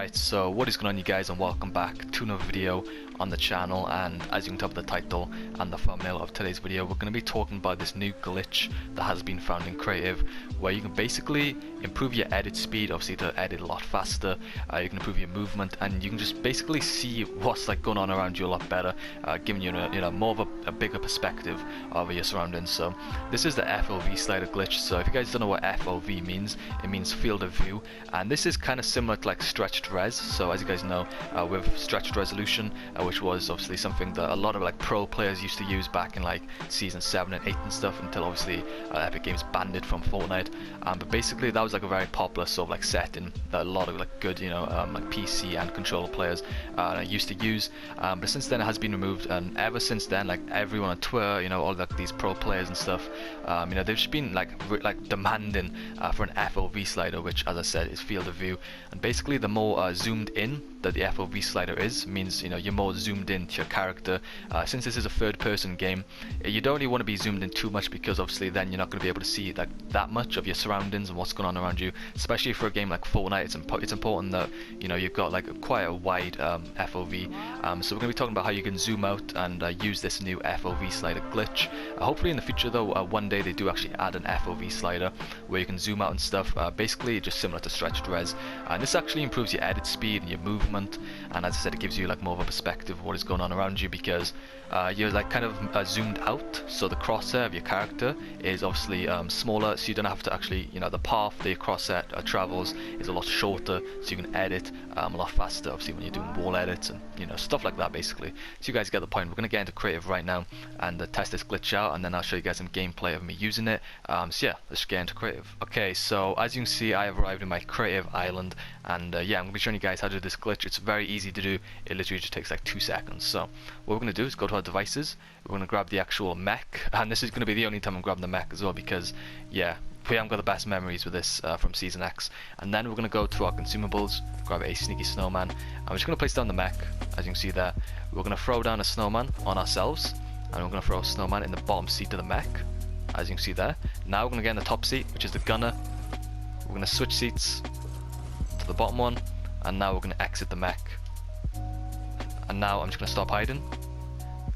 Alright, so what is going on, you guys, and welcome back to another video on the channel. And as you can tell by the title and the thumbnail of today's video, we're going to be talking about this new glitch that has been found in creative, where you can basically improve your edit speed, obviously to edit a lot faster. You can improve your movement, and you can just basically see what's like going on around you a lot better, giving you more of a bigger perspective of your surroundings. So this is the FOV slider glitch. So if you guys don't know what FOV means, it means field of view, and this is kind of similar to like stretched res. So as you guys know, with stretched resolution, which was obviously something that a lot of like pro players used to use back in like season 7 and 8 and stuff, until obviously Epic Games banned it from Fortnite. But basically that was like a very popular sort of like setting that a lot of like good like PC and controller players used to use. But since then it has been removed, and ever since then, like everyone on Twitter, all like these pro players and stuff, they've just been like demanding for an FOV slider, which, as I said, is field of view. And basically the more zoomed in that the FOV slider is, means you're more zoomed into your character. Since this is a third-person game, you don't really want to be zoomed in too much, because obviously then you're not going to be able to see like that much of your surroundings and what's going on around you. Especially for a game like Fortnite, it's important that you've got like quite a wide FOV. So we're going to be talking about how you can zoom out and use this new FOV slider glitch. Hopefully in the future though, one day they do actually add an FOV slider where you can zoom out and stuff. Basically just similar to stretched res, and this actually improves your edit speed and your movement, and as I said, it gives you like more of a perspective of what is going on around you, because you're like kind of zoomed out, so the crosshair of your character is obviously smaller, so you don't have to actually, the path that your crosshair travels is a lot shorter, so you can edit a lot faster, obviously when you're doing wall edits and stuff like that basically. So you guys get the point. We're going to get into creative right now and test this glitch out, and then I'll show you guys some gameplay of me using it. So yeah, let's get into creative. Okay, so as you can see, I have arrived in my creative island, and yeah, I'm going to be showing you guys how to do this glitch. It's very easy to do. It literally just takes like 2 seconds. So what we're going to do is go to our devices, we're going to grab the actual mech, and this is going to be the only time I'm grabbing the mech as well, because yeah, we haven't got the best memories with this from Season X. And then we're going to go to our consumables, grab a sneaky snowman, and we're just going to place down the mech. As you can see there, we're going to throw down a snowman on ourselves, and we're going to throw a snowman in the bottom seat of the mech, as you can see there. Now we're going to get in the top seat, which is the gunner. We're going to switch seats to the bottom one, and now we're going to exit the mech. And now I'm just going to stop hiding.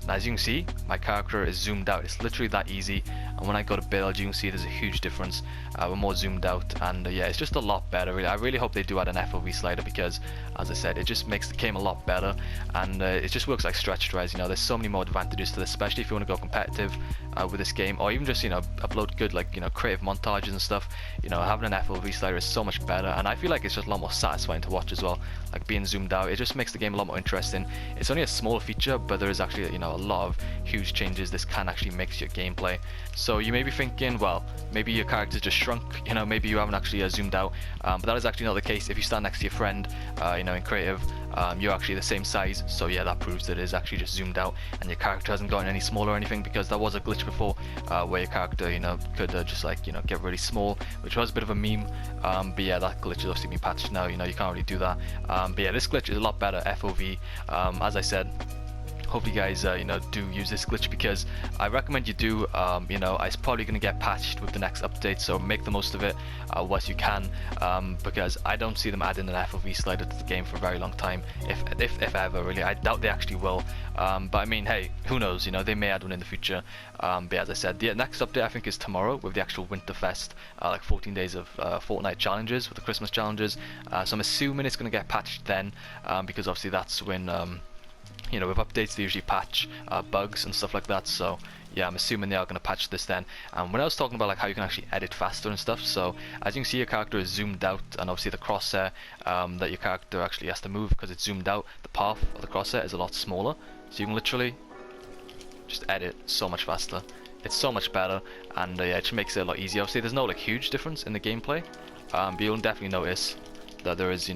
And as you can see, my character is zoomed out. It's literally that easy. And when I go to build, you can see there's a huge difference. We're more zoomed out, and yeah, it's just a lot better really. I really hope they do add an FOV slider, because as I said, it just makes the game a lot better, and it just works like stretched res. There's so many more advantages to this, especially if you want to go competitive with this game, or even just upload good like creative montages and stuff. Having an FOV slider is so much better, and I feel like it's just a lot more satisfying to watch as well. Like being zoomed out, it just makes the game a lot more interesting. It's only a small feature, but there is actually a lot of huge changes this can actually make to your gameplay. So you may be thinking, well, maybe your character's just shrunk, maybe you haven't actually zoomed out, but that is actually not the case. If you stand next to your friend, in creative, you're actually the same size, so yeah, that proves that it is actually just zoomed out, and your character hasn't gotten any smaller or anything, because there was a glitch before where your character, could just like, get really small, which was a bit of a meme, but yeah, that glitch has obviously been patched now, you can't really do that, but yeah, this glitch is a lot better, FOV, as I said. Hope you guys do use this glitch, because I recommend you do. It's probably going to get patched with the next update, so make the most of it what you can, because I don't see them adding an FOV slider to the game for a very long time, if ever really. I doubt they actually will, but I mean, hey, who knows, they may add one in the future. But as I said, the next update I think is tomorrow, with the actual Winterfest, like 14 days of Fortnite challenges with the Christmas challenges, so I'm assuming it's going to get patched then, because obviously that's when with updates they usually patch bugs and stuff like that. So yeah, I'm assuming they are going to patch this then. And when I was talking about like how you can actually edit faster and stuff, so as you can see, your character is zoomed out, and obviously the crosshair that your character actually has to move, because it's zoomed out, the path of the crosshair is a lot smaller, so you can literally just edit so much faster. It's so much better, and yeah, it just makes it a lot easier. Obviously there's no like huge difference in the gameplay, but you'll definitely notice that there is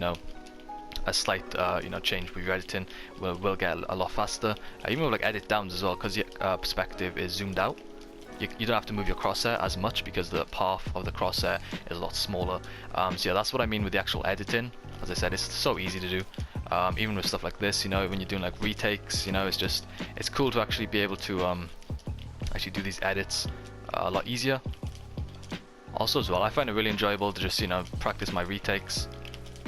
a slight change with your editing. Will get a lot faster, even with like edit downs as well, because your perspective is zoomed out. You don't have to move your crosshair as much, because the path of the crosshair is a lot smaller. So yeah, that's what I mean with the actual editing. As I said, it's so easy to do, even with stuff like this, when you're doing like retakes, it's cool to actually be able to actually do these edits a lot easier. Also as well, I find it really enjoyable to just practice my retakes,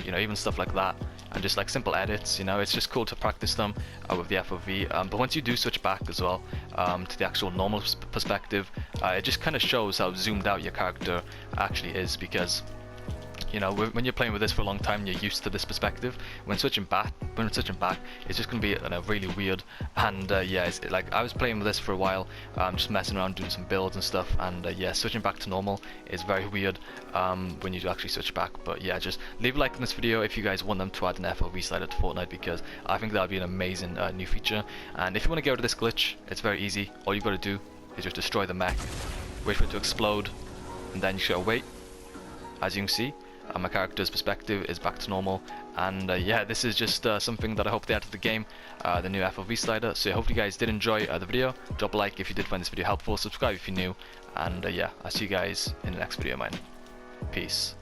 even stuff like that. and just like simple edits, you know. It's just cool to practice them with the FOV, but once you do switch back as well to the actual normal perspective, it just kind of shows how zoomed out your character actually is, because you know, when you're playing with this for a long time, you're used to this perspective. When switching back, it's just gonna be really weird. And yeah, like I was playing with this for a while, just messing around, doing some builds and stuff. And yeah, switching back to normal is very weird when you do actually switch back. But yeah, just leave a like on this video if you guys want them to add an FOV slider to Fortnite, because I think that would be an amazing new feature. And if you want to get rid of this glitch, it's very easy. All you've got to do is just destroy the mech, wait for it to explode, and then you should wait. As you can see, my character's perspective is back to normal, and yeah, this is just something that I hope they add to the game, the new FOV slider. So I hope you guys did enjoy the video. Drop a like if you did find this video helpful, subscribe if you're new, and yeah, I'll see you guys in the next video, man. Peace.